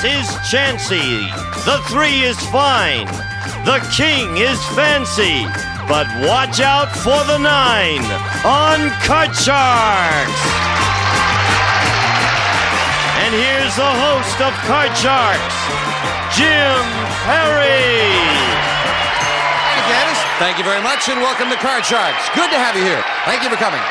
is chancy. The 3 is fine. The king is fancy. But watch out for the 9 on Card Sharks. And here's the host of Card Sharks, Jim Perry. Hey, Janice. Thank you very much, and welcome to Card Sharks. Good to have you here. Thank you for coming.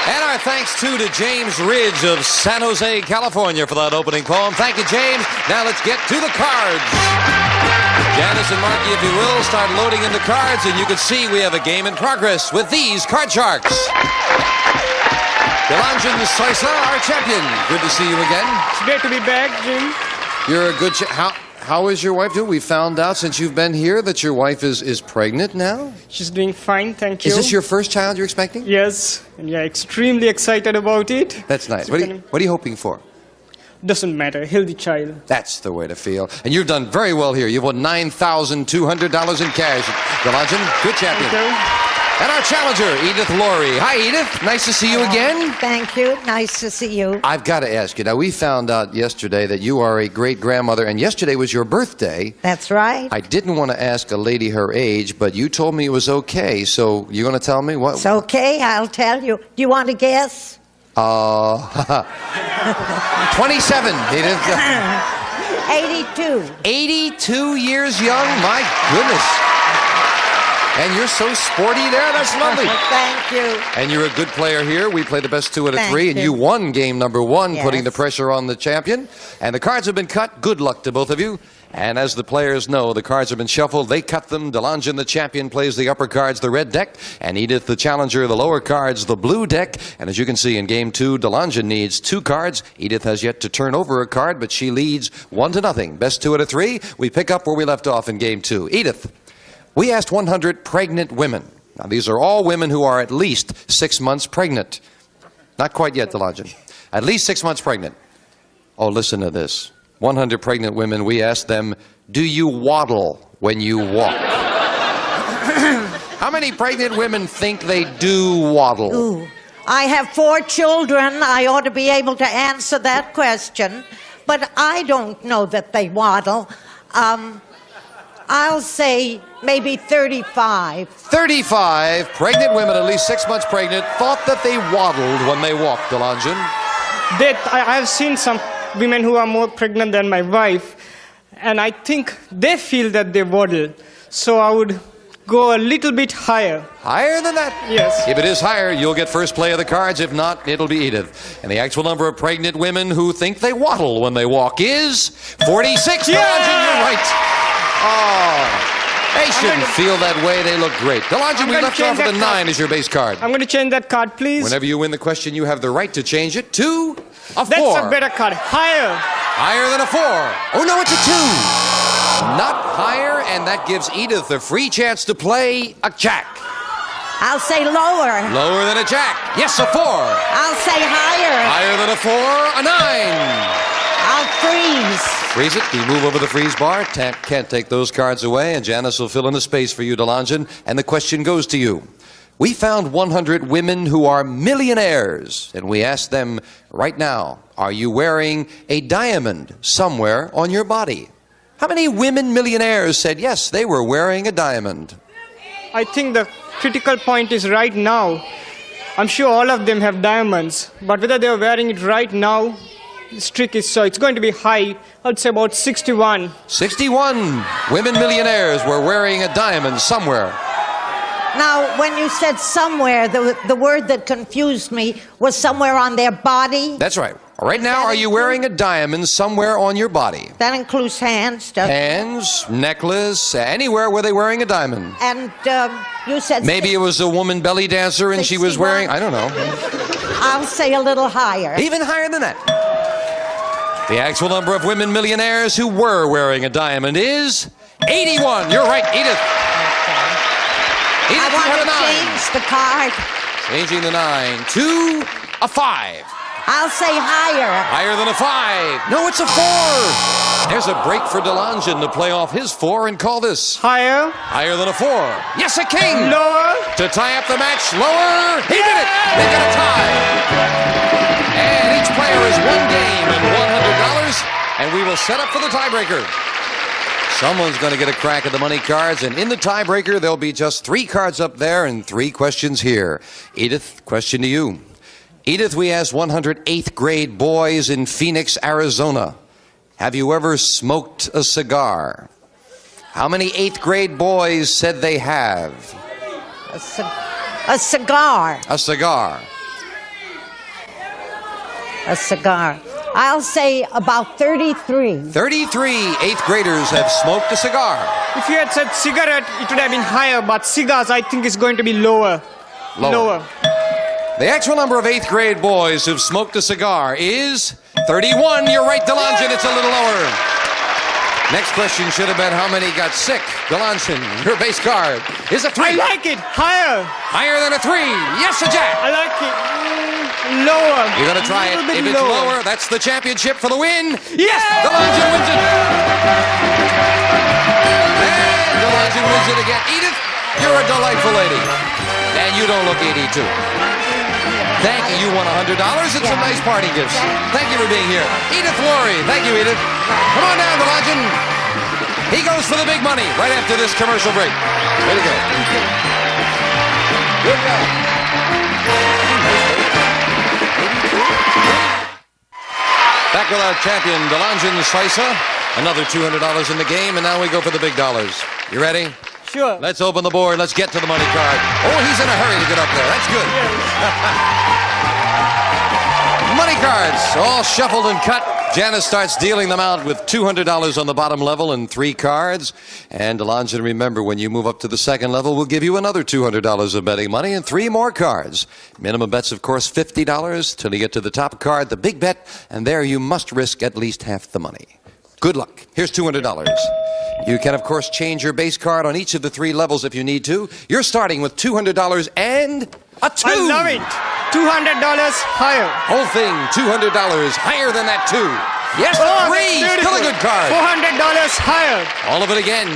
And our thanks, too, to James Ridge of San Jose, California, for that opening poem. Thank you, James. Now let's get to the cards. Janice and Marky, if you will, start loading in the cards, and you can see we have a game in progress with these Card Sharks. Delanjan Soisa, our champion. Good to see you again. It's great to be back, Jim. You're a good How is your wife doing? We found out since you've been here that your wife is pregnant now? She's doing fine, thank you. Is this your first child you're expecting? Yes, and yeah, extremely excited about it. That's nice. What are you hoping for? Doesn't matter, healthy child. That's the way to feel. And you've done very well here. You've won $9,200 in cash. Delanjan, good champion. Thank you. And our challenger, Edith Laurie. Hi, Edith. Nice to see you again. Thank you. Nice to see you. I've got to ask you. Now, we found out yesterday that you are a great-grandmother, and yesterday was your birthday. That's right. I didn't want to ask a lady her age, but you told me it was okay. So you're going to tell me what? It's okay. I'll tell you. Do you want to guess? 27, Edith. 82. 82 years young? My goodness. And you're so sporty there. That's lovely. Thank you. And you're a good player here. We play the best 2 out of 3, and you won game number 1, Yes. putting the pressure on the champion. And the cards have been cut. Good luck to both of you. And as the players know, the cards have been shuffled. They cut them. Delanjan, the champion, plays the upper cards, the red deck. And Edith, the challenger, the lower cards, the blue deck. And as you can see in game 2, Delanjan needs 2 cards. Edith has yet to turn over a card, but she leads 1-0. Best 2 out of 3. We pick up where we left off in game 2. Edith. We asked 100 pregnant women. Now, these are all women who are at least 6 months pregnant. Not quite yet, Delanjan. At least 6 months pregnant. Oh, listen to this. 100 pregnant women, we asked them, do you waddle when you walk? How many pregnant women think they do waddle? Ooh. I have 4 children. I ought to be able to answer that question. But I don't know that they waddle. I'll say maybe 35. 35 pregnant women, at least 6 months pregnant, thought that they waddled when they walked, Delanjan. I've seen some women who are more pregnant than my wife, and I think they feel that they waddle. So I would go a little bit higher. Higher than that? Yes. If it is higher, you'll get first play of the cards. If not, it'll be Edith. And the actual number of pregnant women who think they waddle when they walk is 46. Yeah! Delanjan, you're right. Oh, they shouldn't feel that way. They look great. Delanjan, we left off with a 9 as your base card. I'm going to change that card, please. Whenever you win the question, you have the right to change it to a 4. That's a better card. Higher. Higher than a 4. Oh, no, it's a 2. Not higher, and that gives Edith a free chance to play a jack. I'll say lower. Lower than a jack. Yes, a 4. I'll say higher. Higher than a 4, a 9. I'll freeze. Freeze it. You move over the freeze bar. Can't take those cards away, and Janice will fill in the space for you, Delanjan. And the question goes to you. We found 100 women who are millionaires, and we asked them right now, are you wearing a diamond somewhere on your body? How many women millionaires said yes, they were wearing a diamond? I think the critical point is right now. I'm sure all of them have diamonds, but whether they're wearing it right now, this trick is so it's going to be high. I'd say about 61. 61 women millionaires were wearing a diamond somewhere. Now, when you said somewhere, the word that confused me was somewhere on their body. That's right. Right now, are you wearing a diamond somewhere on your body? That includes hands, doesn't it? Hands, necklace, anywhere were they wearing a diamond? And you said... Maybe it was a woman belly dancer and she was 61? wearing... I don't know. I'll say a little higher. Even higher than that. The actual number of women millionaires who were wearing a diamond is 81. You're right, Edith. Edith, I want you have to a 9. change the card. Changing the 9 to a 5. I'll say higher. Higher than a 5. No, it's a 4. There's a break for DeLongin to play off his 4 and call this. Higher. Higher than a 4. Yes, a king. Lower. To tie up the match. Lower. He did it. They got a tie. And each player is one game and $100. And we will set up for the tiebreaker. Someone's going to get a crack at the money cards. And in the tiebreaker, there'll be just 3 cards up there and 3 questions here. Edith, question to you. Edith, we asked 100 8th grade boys in Phoenix, Arizona. Have you ever smoked a cigar? How many 8th grade boys said they have? A cigar. A cigar. A cigar. I'll say about 33. 33 8th graders have smoked a cigar. If you had said cigarette, it would have been higher, but cigars, I think, is going to be lower. Lower. The actual number of 8th grade boys who've smoked a cigar is 31. You're right, DeLongin. It's a little lower. Next question should have been how many got sick. DeLongin, your base card is a 3. I like it. Higher. Higher than a 3. Yes, a jack. I like it. Lower. You're going to try it. If it's lower, that's the championship for the win. Yes! DeLongin wins it. And DeLongin wins it again. Edith, you're a delightful lady. And you don't look 82. Thank you. You won $100. It's some nice party gifts. Thank you for being here. Edith Laurie. Thank you, Edith. Come on down, DeLongin. He goes for the big money right after this commercial break. Way to go. Good guy. Back with our champion, DeLongin Sisa. Another $200 in the game, and now we go for the big dollars. You ready? Sure. Let's open the board. Let's get to the money card. Oh, he's in a hurry to get up there. That's good. Money cards, all shuffled and cut. Janice starts dealing them out with $200 on the bottom level and 3 cards. And DeLongin, remember, when you move up to the second level, we'll give you another $200 of betting money and 3 more cards. Minimum bets, of course, $50 till you get to the top card, the big bet, and there you must risk at least half the money. Good luck. Here's $200. You can, of course, change your base card on each of the 3 levels if you need to. You're starting with $200 and a 2. I love it. $200 higher. Whole thing, $200 higher than that 2. Yes, the 3. Still a good card. $400 higher. All of it again.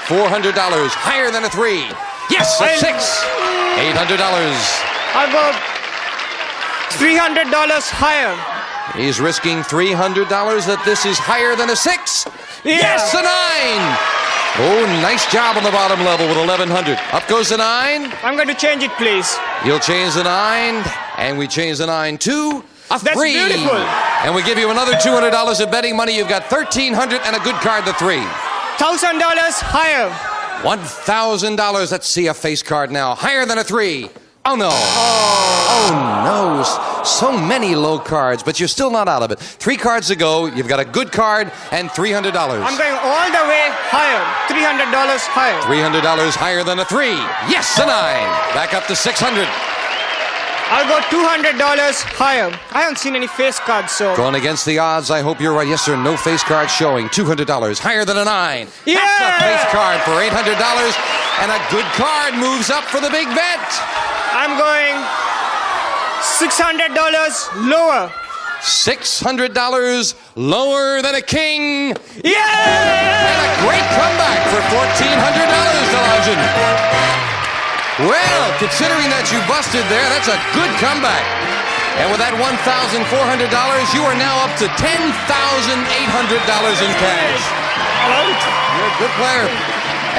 $400 higher than a 3. Yes, a 6. $800. I got $300 higher. He's risking $300 that this is higher than a 6. Yes, a 9. Oh, nice job on the bottom level with 1,100. Up goes the 9. I'm going to change it, please. You'll change the 9, and we change the 9 to a 3. That's beautiful. And we give you another $200 of betting money. You've got $1,300 and a good card, the 3. $1,000 higher. $1,000. Let's see a face card now. Higher than a 3. Oh, no. Oh, no. So many low cards, but you're still not out of it. 3 cards to go. You've got a good card and $300. I'm going all the way higher. $300 higher. $300 higher than a 3. Yes, a 9. Back up to $600. I'll go $200 higher. I haven't seen any face cards, so... Going against the odds, I hope you're right. Yes, sir, no face card showing. $200 higher than a 9. Yeah! That's a face card for $800. And a good card moves up for the big bet. I'm going $600 lower. $600 lower than a king. Yeah! And a great comeback for $1,400, DeLongin. Well, considering that you busted there, that's a good comeback. And with that $1,400, you are now up to $10,800 in cash. You're a good player.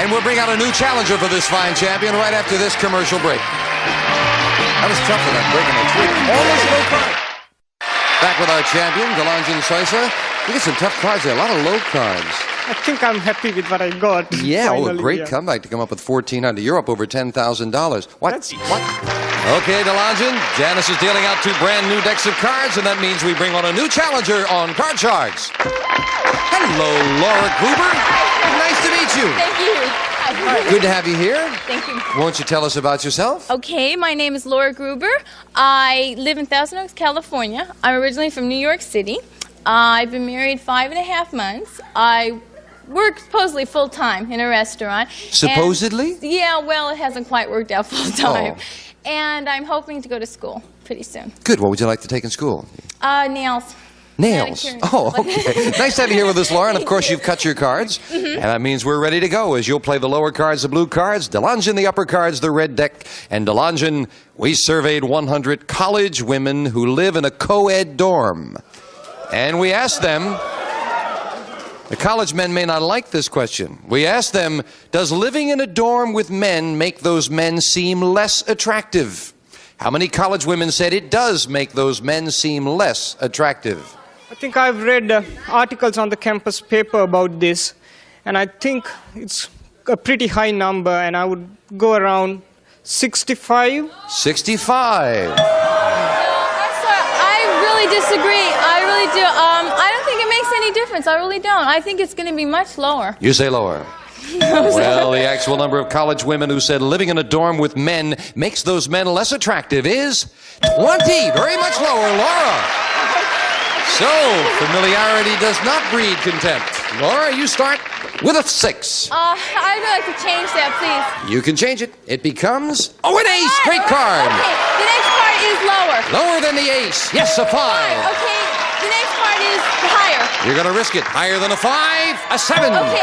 And we'll bring out a new challenger for this fine champion right after this commercial break. That was tough for that, breaking that 3. Almost low card. Back with our champion, DeLongin Sisa. You get some tough cards there, a lot of low cards. I think I'm happy with what I got. Yeah, finally, a great comeback to come up with $1,400. You're up over $10,000. What? Okay, DeLongin, Janice is dealing out 2 brand new decks of cards, and that means we bring on a new challenger on Card Sharks. Hello, Laura Gruber. Nice to meet you. Thank you. Good to have you here. Thank you. Won't you tell us about yourself? Okay, my name is Laura Gruber. I live in Thousand Oaks, California. I'm originally from New York City. I've been married 5.5 months. I work supposedly full-time in a restaurant. Supposedly? And, yeah, well, it hasn't quite worked out full-time. Oh. And I'm hoping to go to school pretty soon. Good. What would you like to take in school? Nails. Nails. Manicure. Oh, okay. Nice to have you here with us, Laura. And of course, you've cut your cards. And that means we're ready to go as you'll play the lower cards, the blue cards, Delongen, the upper cards, the red deck. And Delongen, we surveyed 100 college women who live in a co-ed dorm. And we asked them, the college men may not like this question. We asked them, does living in a dorm with men make those men seem less attractive? How many college women said it does make those men seem less attractive? I think I've read articles on the campus paper about this, and I think it's a pretty high number, and I would go around 65. 65. I really disagree. I really do. I don't think it makes any difference. I really don't. I think it's going to be much lower. You say lower. Well, the actual number of college women who said living in a dorm with men makes those men less attractive is 20. Very much lower, Laura. So, familiarity does not breed contempt. Laura, you start with a 6. I'd like to change that, please. You can change it. It becomes, an ace. Great card. Okay, the next part is lower. Lower than the ace. Yes, a 5. Okay, the next part is higher. You're going to risk it. Higher than a 5, a 7. Okay, I'm going to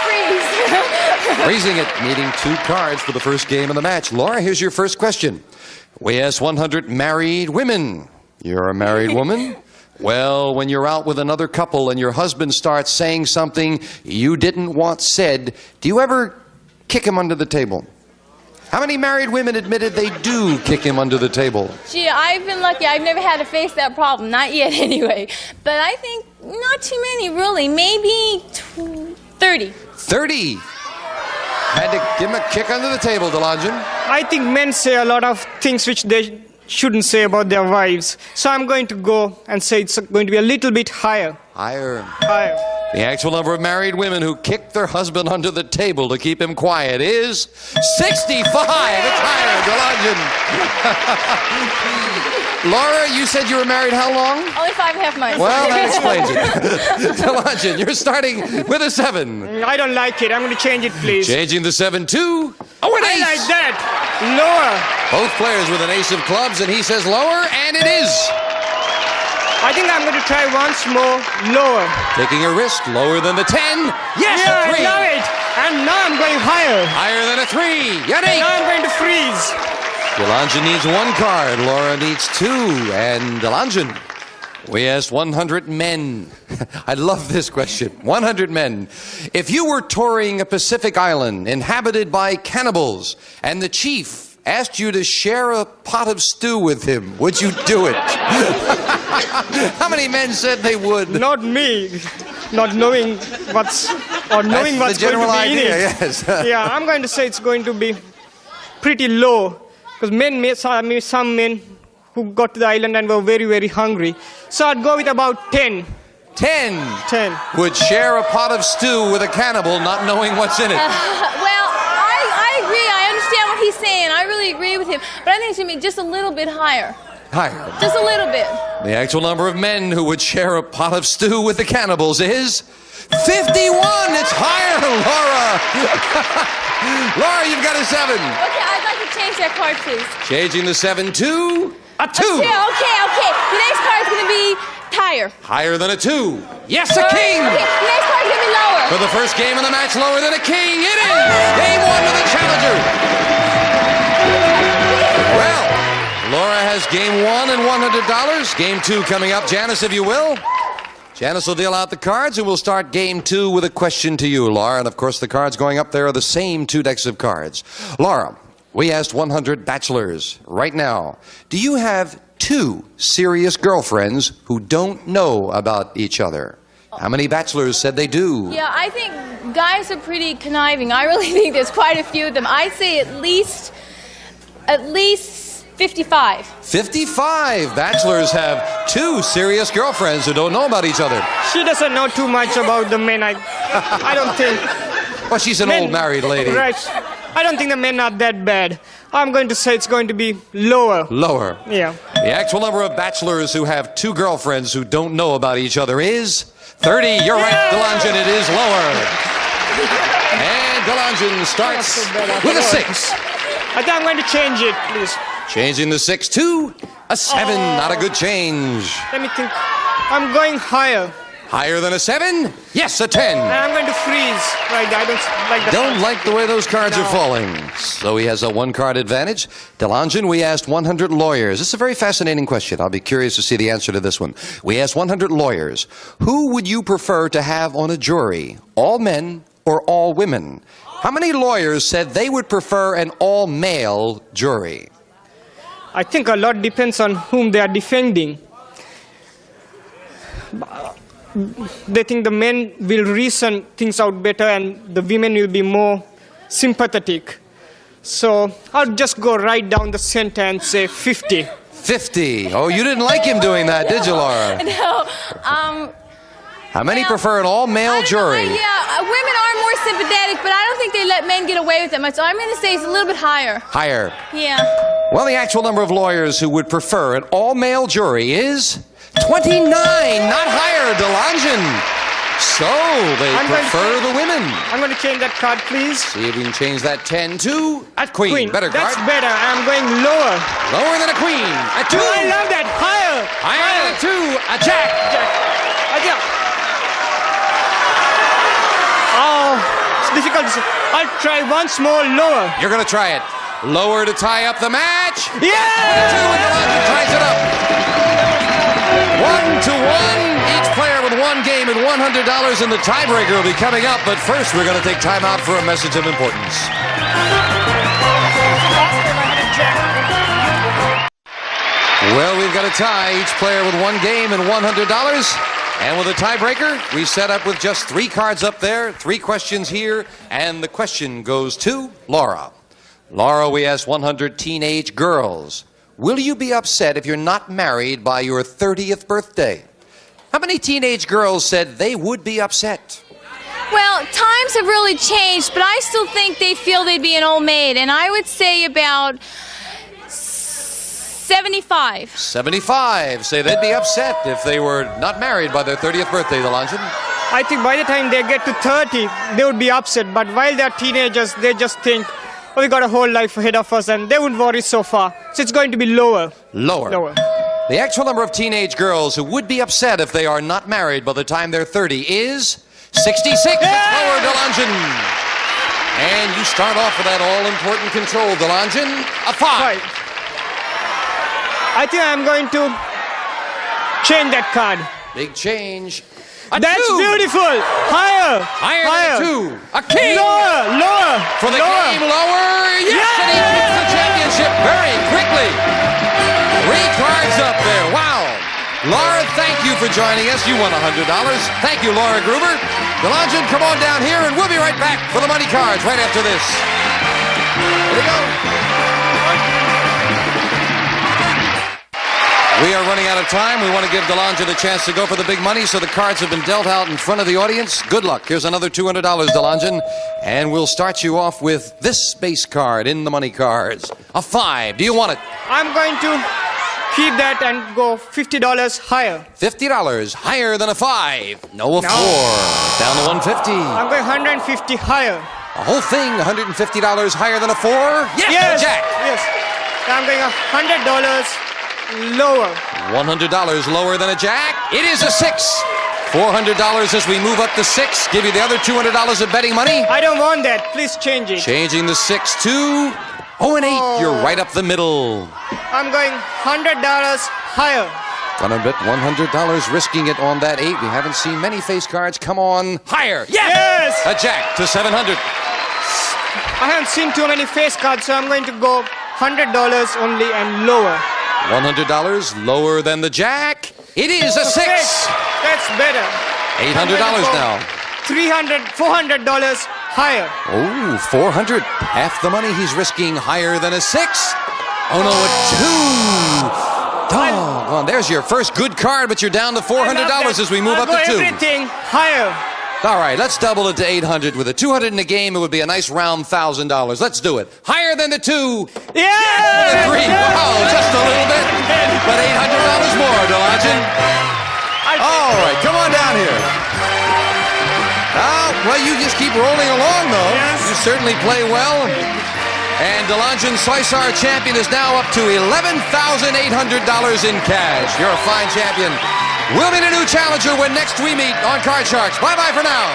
freeze. Freezing it, needing 2 cards for the first game of the match. Laura, here's your first question. We asked 100 married women. You're a married woman? Well, when you're out with another couple and your husband starts saying something you didn't want said, do you ever kick him under the table? How many married women admitted they do kick him under the table? Gee, I've been lucky. I've never had to face that problem. Not yet, anyway. But I think not too many, really. Maybe 30. 30. Had to give him a kick under the table, Delongen. I think men say a lot of things which they shouldn't say about their wives. So I'm going to go and say it's going to be a little bit higher. Higher. Higher. The actual number of married women who kicked their husband under the table to keep him quiet is 65. It's higher, Delongen. Laura, you said you were married how long? Only 5.5 months. Well, that explains it. Delongen, you're starting with a 7. I don't like it. I'm going to change it, please. Changing the 7 to an I ace. like that. Lower. Both players with an ace of clubs, and he says lower, and it is. I think I'm going to try once more lower. Taking a risk, lower than the 10. Yes, Yeah, a 3. I love it. And now I'm going higher. Higher than a 3. An 8. Now I'm going to freeze. Delongen needs 1 card. Laura needs 2. And Delongen, we asked 100 men. I love this question. 100 men. If you were touring a Pacific island inhabited by cannibals and the chief asked you to share a pot of stew with him, would you do it? How many men said they would? Not me. Not knowing what's That's going the general to be in idea, it. yes. Yeah, I'm going to say it's going to be pretty low. Because some men who got to the island and were very, very hungry. So I'd go with about 10. 10 would share a pot of stew with a cannibal not knowing what's in it. Well, I agree. I understand what he's saying. I really agree with him. But I think it should be just a little bit higher. Higher. Just a little bit. The actual number of men who would share a pot of stew with the cannibals is 51. It's higher, Laura. Laura, you've got a 7. Okay, I'd like to change that card, please. Changing the 7 to a 2. Okay. The next card's going to be higher. Higher than a 2. Yes, a king. Okay, the next card's going to be lower. For the first game of the match, lower than a king. It is game 1 to the challenger. Well, Laura has game 1 and $100. Game 2 coming up. Janice, if you will. Janice will deal out the cards, and we'll start game 2 with a question to you, Laura. And of course, the cards going up there are the same 2 decks of cards. Laura, we asked 100 bachelors right now, do you have 2 serious girlfriends who don't know about each other? How many bachelors said they do? Yeah, I think guys are pretty conniving. I really think there's quite a few of them. I'd say at least 55. 55 bachelors have 2 serious girlfriends who don't know about each other. She doesn't know too much about the men. I don't think. Well, she's an old married lady. Right. I don't think the men are that bad. I'm going to say it's going to be lower. Lower. Yeah. The actual number of bachelors who have 2 girlfriends who don't know about each other is 30. You're right, Delongen, it is lower. And Delongen starts with a 6. I think I'm going to change it, please. Changing the 6 to a 7. Not a good change. Let me think. I'm going higher. Higher than a 7? Yes, a 10. And I'm going to freeze. Right, I don't like that. Don't like the way those cards are falling. So he has a 1-card advantage. Delongen, we asked 100 lawyers. This is a very fascinating question. I'll be curious to see the answer to this one. We asked 100 lawyers. Who would you prefer to have on a jury? All men or all women? How many lawyers said they would prefer an all-male jury? I think a lot depends on whom they are defending. They think the men will reason things out better and the women will be more sympathetic. So I'll just go right down the center and say 50. 50. Oh, you didn't like him doing that, did you, Laura? No. How many prefer an all-male jury? Women are more sympathetic, but I don't think they let men get away with it much. So I'm going to say it's a little bit higher. Higher. Yeah. Well, the actual number of lawyers who would prefer an all-male jury is 29, not higher, Delongen. So they prefer the women. I'm going to change that card, please. See if we can change that 10 to a queen. Better That's card. better. I'm going lower. Lower than a queen. A 2. I love that. Higher. Higher than a 2. A jack. Oh, it's difficult to say. I'll try once more lower. You're going to try it. Lower to tie up the match. Yeah! 2, and Delongen ties it up. 1-1. Each player with 1 game and $100 in the tiebreaker will be coming up. But first, we're going to take time out for a message of importance. Well, we've got a tie. Each player with 1 game and $100. And with a tiebreaker, we set up with just 3 cards up there, 3 questions here, and the question goes to Laura. Laura, we asked 100 teenage girls. Will you be upset if you're not married by your 30th birthday? How many teenage girls said they would be upset? Well, times have really changed, but I still think they feel they'd be an old maid, and I would say about 75. 75 say they'd be upset if they were not married by their 30th birthday, Delongen. I think by the time they get to 30, they would be upset. But while they're teenagers, they just think, oh, we got a whole life ahead of us, and they wouldn't worry so far. So it's going to be lower. Lower. The actual number of teenage girls who would be upset if they are not married by the time they're 30 is 66. It's lower, Delongen. And you start off with that all-important control, Delongen. A 5. I think I'm going to change that card. Big change. That's 2. beautiful. Higher. Higher than 2. A king. Lower. For the game, lower. Yes, and he wins the championship very quickly. 3 cards up there. Wow. Laura, thank you for joining us. You won $100. Thank you, Laura Gruber. Delongen, come on down here, and we'll be right back for the money cards right after this. Here we go. We are running out of time. We want to give Delongen a chance to go for the big money, so the cards have been dealt out in front of the audience. Good luck. Here's another $200, Delongen. And we'll start you off with this base card in the money cards. A 5. Do you want it? I'm going to keep that and go $50 higher. $50 higher than a 5. No, a 4. Down to 150. I'm going 150 higher. The whole thing, $150 higher than a 4? Yes, Jack. Yes. I'm going $100 lower. $100 lower than a jack. It is a 6. $400 as we move up to 6. Give you the other $200 of betting money. I don't want that. Please change it. Changing the 6 to 0 and 8. You're right up the middle. I'm going $100 higher. Gonna bet $100, risking it on that 8. We haven't seen many face cards. Come on, higher. Yes. A jack to 700. I haven't seen too many face cards, so I'm going to go $100 only and lower. $100 lower than the jack. It is a 6. That's better. $800 now. $400 higher. Oh, 400. Half the money he's risking higher than a 6. Oh no, a 2. Doggone. There's your first good card, but you're down to $400 as we move up to 2. Everything higher. All right, let's double it to 800. With a 200 in the game, it would be a nice round $1,000. Let's do it. Higher than the 2. Yeah! The 3. Wow, just a little bit. But $800 more, Delongen. All right, come on down here. Well, you just keep rolling along, though. Yes. You certainly play well. And Delongen Soysar champion is now up to $11,800 in cash. You're a fine champion. We'll meet a new challenger when next we meet on Card Sharks. Bye-bye for now.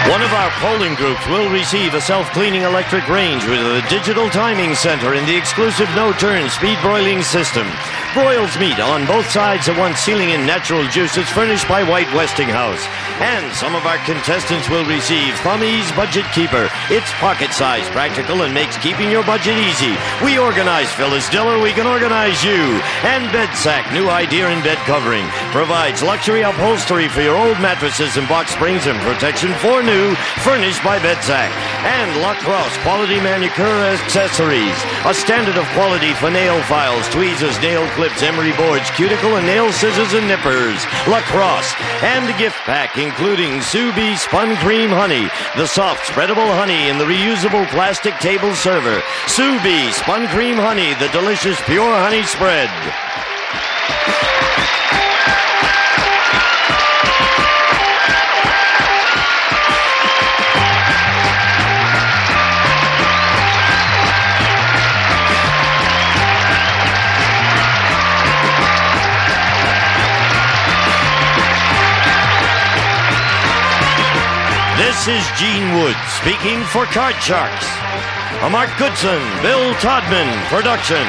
One of our polling groups will receive a self-cleaning electric range with a digital timing center and the exclusive no-turn speed broiling system. Broils meat on both sides at once, sealing in natural juices, furnished by White Westinghouse. And some of our contestants will receive Thummy's Budget Keeper. It's pocket-sized, practical, and makes keeping your budget easy. We organize Phyllis Diller, we can organize you. And Bedsack, new idea in bed covering, provides luxury upholstery for your old mattresses and box springs and protection for new, furnished by Bedsack. And Lacrosse quality manicure accessories, a standard of quality for nail files, tweezers, nail clips, emery boards, cuticle and nail scissors and nippers. Lacrosse. And a gift pack including Sous Bee Spun Cream Honey, the soft spreadable honey in the reusable plastic table server. Sous Bee Spun Cream Honey, the delicious pure honey spread. This is Gene Wood speaking for Card Sharks, a Mark Goodson, Bill Todman production.